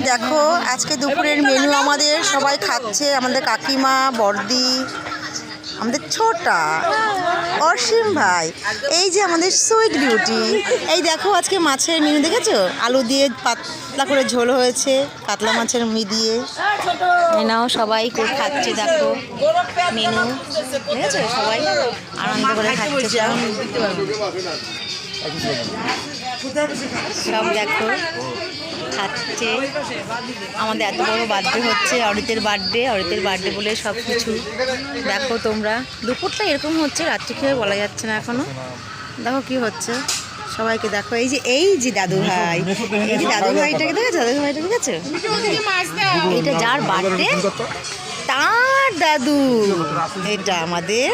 দেখো আজকে দুপুরের মেনু আমাদের সবাই খাচ্ছে, আমাদের কাকিমা, বড়দি, আমাদের ছোটা, অসীম ভাই, এই যে আমাদের সুইট বিউটি। এই দেখো আজকে মাছের মেনু দেখেছো, আলু দিয়ে পাতলা করে ঝোল হয়েছে, কাতলা মাছের দিয়ে। নাও সবাই করে খাচ্ছে, দেখো মেনু দেখেছো, সবাই আনন্দ করে খাচ্ছে সব দেখো খাচ্ছে। আমাদের এত বড় বার্থডে হচ্ছে, অরিতের বার্থডে বলে সব কিছু দেখো তোমরা। দুপুরটা এরকম হচ্ছে, রাত্রি খেয়ে বলা যাচ্ছে না এখনো। দেখো কি হচ্ছে, সবাইকে দেখো। এই যে দাদু ভাই, এই যে দাদু ভাইটাকে দেখেছো, দাদু ভাইটা দেখেছো, এটা যার বার্থডে তার দাদু। এটা আমাদের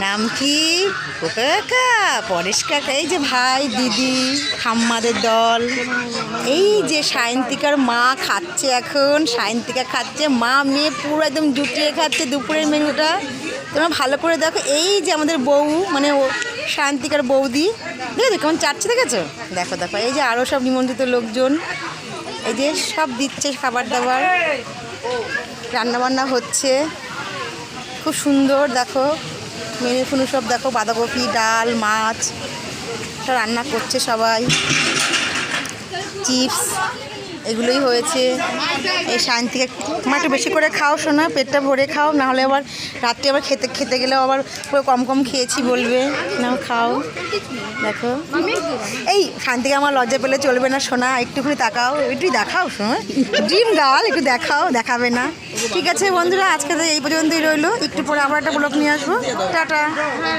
নাম কি, কাকা, পরেশ কাকা। এই যে ভাই, দিদি, ঠাম্মাদের দল। এই যে সায়ন্তিকার মা খাচ্ছে, এখন সায়ন্তিকা খাচ্ছে, মা মেয়ে পুরো একদম জুটিয়ে খাচ্ছে দুপুরের মেনুটা। তোমরা ভালো করে দেখো। এই যে আমাদের বউ, মানে সায়ন্তিকার বৌদি, দেখেছো কেমন চাটছে, দেখেছো, দেখো দেখো। এই যে আরও সব নিমন্ত্রিত লোকজন, এই যে সব দিচ্ছে খাবার দাবার, রান্নাবান্না হচ্ছে খুব সুন্দর। দেখো মেনু ফুনু সব দেখো, বাঁধাকপি, ডাল, মাছ সব রান্না করছে সবাই, চিপস এগুলোই হয়েছে। এই শান্তিকে তোমার একটু বেশি করে খাও শোনা, পেটটা ভরে খাও, নাহলে আবার রাত্রে আবার খেতে গেলেও আবার পুরো কম খেয়েছি বলবে। নাও খাও, দেখো। এই শান্তিকে আমার লজ্জা পেলে চলবে না শোনা, একটুখানি তাকাও, একটুই দেখাও শোনা, ড্রিম গার্ল, একটু দেখাও, দেখাবে না? ঠিক আছে বন্ধুরা, আজকে তো এই পর্যন্তই রইলো, একটু পরে আবার একটা ব্লগ নিয়ে আসবো। টাটা।